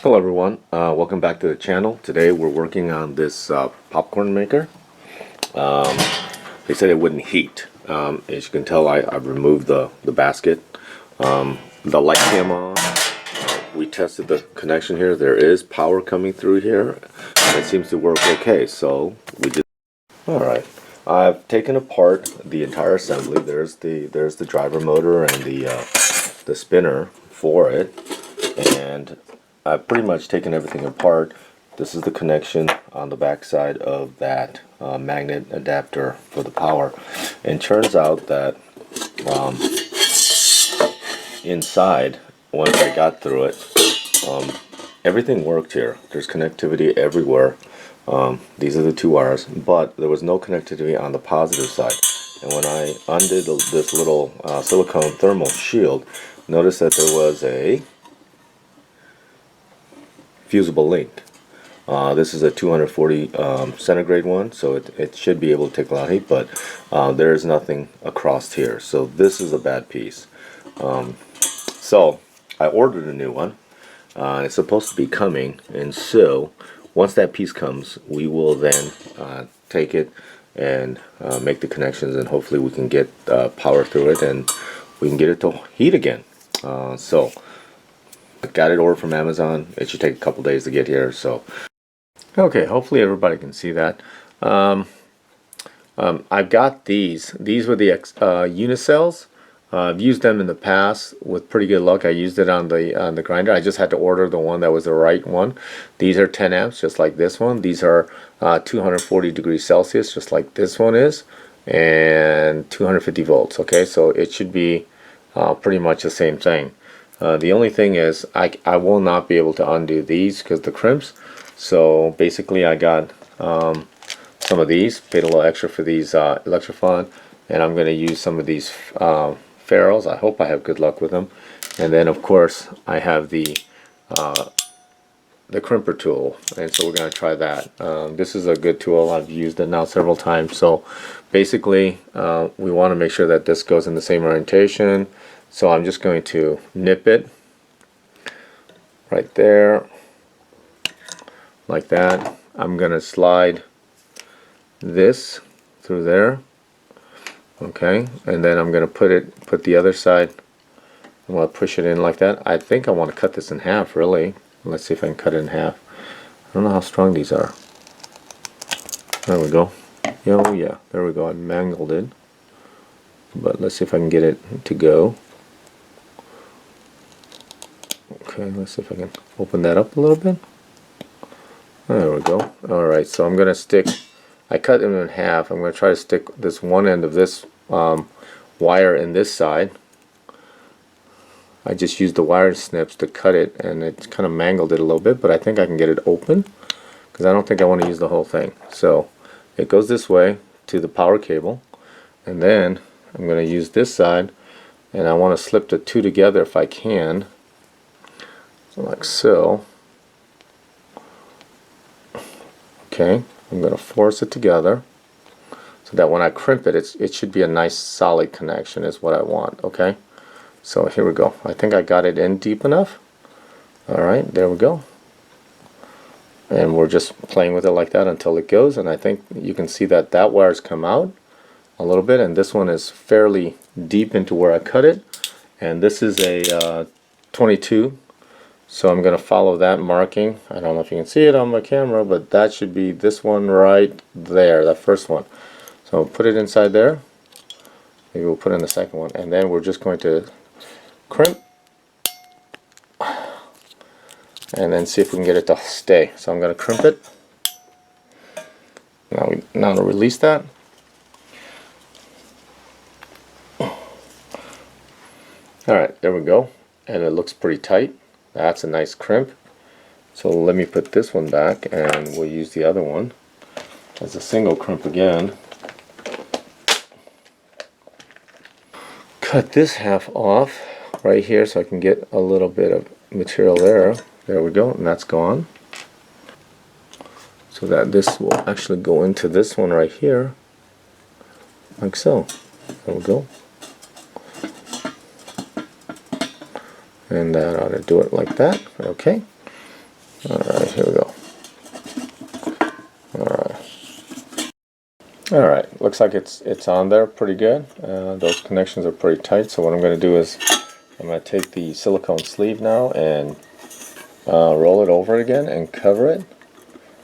Hello everyone, welcome back to the channel. Today we're working on this popcorn maker. They said it wouldn't heat. As you can tell, I've removed the basket. The light came on. We tested the connection here. There is power coming through here and it seems to work okay, so we did. Alright, I've taken apart the entire assembly. There's the driver motor and the spinner for it, and I've pretty much taken everything apart. This is the connection on the back side of that magnet adapter for the power. And turns out that inside, once I got through it, everything worked here. There's connectivity everywhere. These are the two wires, but there was no connectivity on the positive side. And when I undid this little silicone thermal shield, notice that there was a fusible link. This is a 240 centigrade one, so it should be able to take a lot of heat, but there is nothing across here. So this is a bad piece. So I ordered a new one. It's supposed to be coming, and so once that piece comes, we will then take it and make the connections, and hopefully we can get power through it and we can get it to heat again. So I got it ordered from Amazon. It should take a couple days to get here. So okay, hopefully everybody can see that. I've got these. These were the unicells. I've used them in the past with pretty good luck. I used it on the grinder. I just had to order the one that was the right one. These are 10 amps, just like this one. These are 240 degrees Celsius, just like this one is, and 250 volts. Okay, so it should be pretty much the same thing. The only thing is I will not be able to undo these because the crimps. So basically I got some of these, paid a little extra for these Electrofon, and I'm going to use some of these ferrules. I hope I have good luck with them. And then of course I have the crimper tool, and so we're going to try that. This is a good tool. I've used it now several times. So basically we want to make sure that this goes in the same orientation. So I'm just going to nip it right there like that. I'm going to slide this through there, okay, and then I'm going to put the other side. I want to push it in like that. I think I want to cut this in half, really. Let's see if I can cut it in half. I don't know how strong these are. There we go. Oh yeah, there we go. I mangled it, but let's see if I can get it to go. Okay, let's see if I can open that up a little bit. There we go. Alright, so I'm going to stick, I cut them in half. I'm going to try to stick this one end of this wire in this side. I just used the wire snips to cut it, and it kind of mangled it a little bit, but I think I can get it open because I don't think I want to use the whole thing. So it goes this way to the power cable, and then I'm going to use this side, and I want to slip the two together if I can, like so. Okay, I'm going to force it together so that when I crimp it, it should be a nice solid connection is what I want. Okay, so here we go. I think I got it in deep enough. Alright, there we go. And we're just playing with it like that until it goes, and I think you can see that that wire's come out a little bit, and this one is fairly deep into where I cut it, and this is a 22. So I'm going to follow that marking. I don't know if you can see it on my camera, but that should be this one right there, that first one. So I'll put it inside there. Maybe we'll put in the second one, and then we're just going to crimp and then see if we can get it to stay. So I'm going to crimp it. Now to release that. Alright, there we go. And it looks pretty tight. That's a nice crimp. So let me put this one back, and we'll use the other one as a single crimp again. Cut this half off right here so I can get a little bit of material there. There we go, and that's gone. So that this will actually go into this one right here, like so. There we go. And that ought to do it like that. Okay. Alright, here we go. Alright, looks like it's on there pretty good. Those connections are pretty tight, so what I'm going to do is I'm going to take the silicone sleeve now and roll it over again and cover it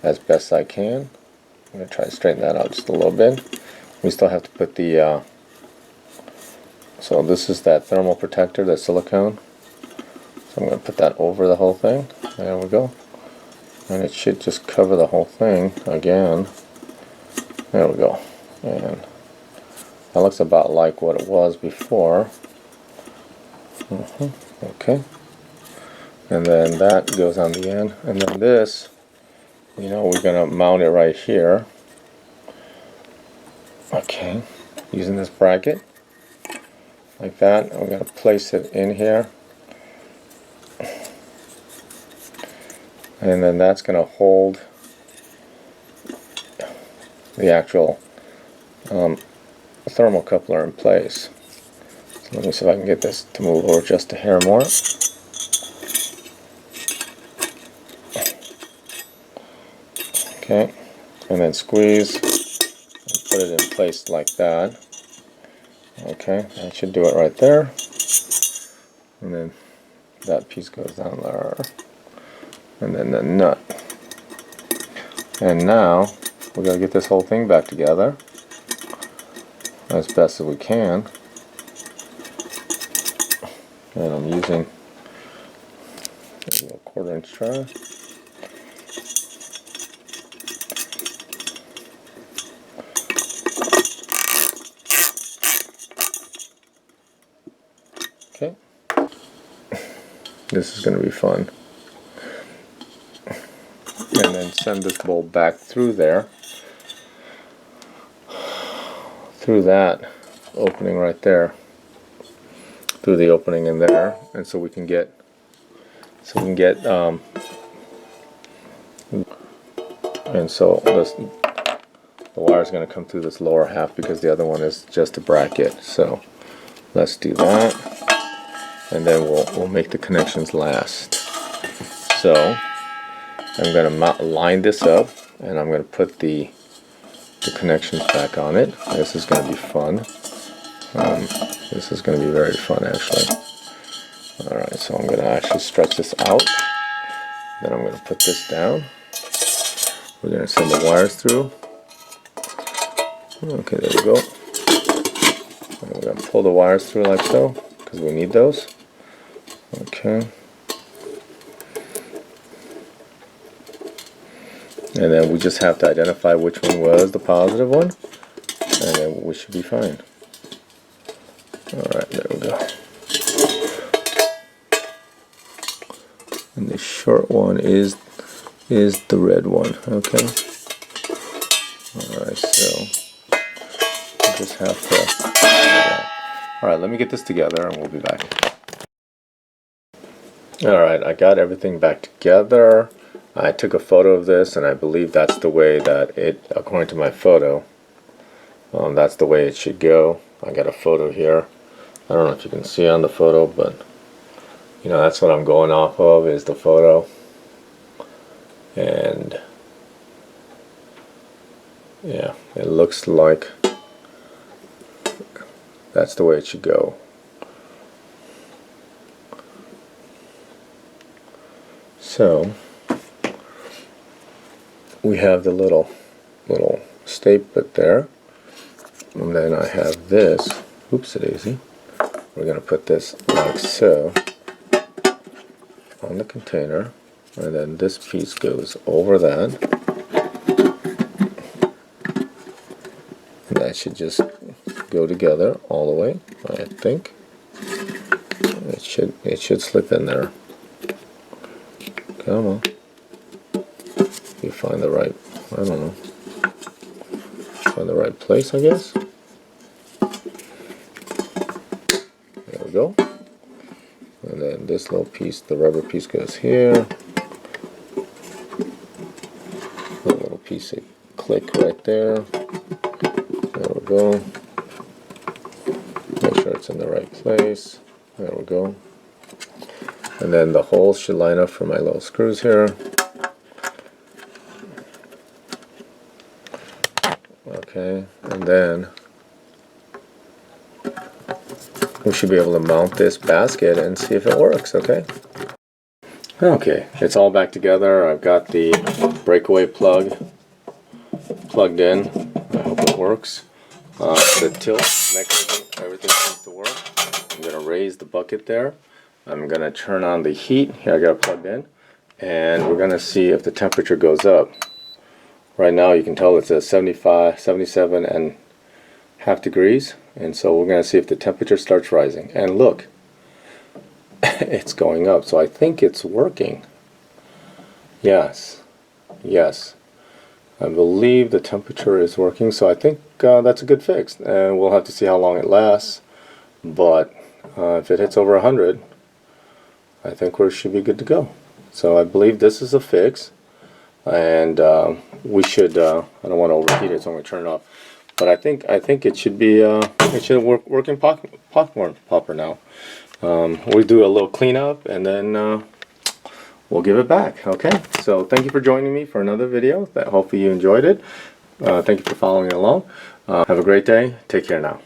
as best I can. I'm going to try to straighten that out just a little bit. We still have to put the so this is that thermal protector, the silicone. So I'm going to put that over the whole thing. There we go. And it should just cover the whole thing again. There we go. And that looks about like what it was before. Okay. And then that goes on the end. And then this, you know, we're going to mount it right here. Okay. Using this bracket. Like that. I'm going to place it in here. And then that's going to hold the actual thermocoupler in place. So let me see if I can get this to move over just a hair more. Okay, and then squeeze and put it in place like that. Okay, that should do it right there. And then that piece goes down there. And then the nut. And now we gotta get this whole thing back together as best as we can. And I'm using a 1/4 inch try. Okay. This is gonna be fun. And then send this bolt back through there, through that opening right there, through the opening in there, and so we can get and so the wire is going to come through this lower half because the other one is just a bracket. So let's do that, and then we'll make the connections last. So I'm going to line this up, and I'm going to put the connections back on it. This is going to be fun. This is going to be very fun, actually. Alright, so I'm going to actually stretch this out. Then I'm going to put this down. We're going to send the wires through. Okay, there we go. And we're going to pull the wires through like so, because we need those. Okay. And then we just have to identify which one was the positive one, and then we should be fine. Alright, there we go. And the short one is the red one, okay? Alright, so we just have to do that. Alright, let me get this together and we'll be back. Alright, I got everything back together. I took a photo of this, and I believe that's the way that it, according to my photo, that's the way it should go. I got a photo here. I don't know if you can see on the photo, but you know, that's what I'm going off of, is the photo. And yeah, it looks like that's the way it should go. So we have the little stake bit there, and then I have this. Oopsie daisy. We're going to put this like so on the container, and then this piece goes over that. And that should just go together all the way, I think. It should slip in there. Come on. You find the right, I don't know, find the right place, I guess. There we go. And then this little piece, the rubber piece, goes here. A little piece of click right there. There we go. Make sure it's in the right place. There we go. And then the holes should line up for my little screws here. Okay, and then we should be able to mount this basket and see if it works, okay? Okay, it's all back together. I've got the breakaway plug plugged in. I hope it works. The tilt mechanism, everything seems to work. I'm going to raise the bucket there. I'm going to turn on the heat. Here I got it plugged in. And we're going to see if the temperature goes up. Right now you can tell it's at 75, 77 and half degrees. And so we're going to see if the temperature starts rising. And look, it's going up. So I think it's working. Yes. Yes. I believe the temperature is working. So I think that's a good fix. And we'll have to see how long it lasts. But if it hits over 100, I think we should be good to go. So I believe this is a fix. And we should, I don't want to overheat it, so I'm going to turn it off. But I think it should be, it should work in popcorn popper now. We'll do a little cleanup and then we'll give it back. Okay, so thank you for joining me for another video. Hopefully you enjoyed it. Thank you for following along. Have a great day. Take care now.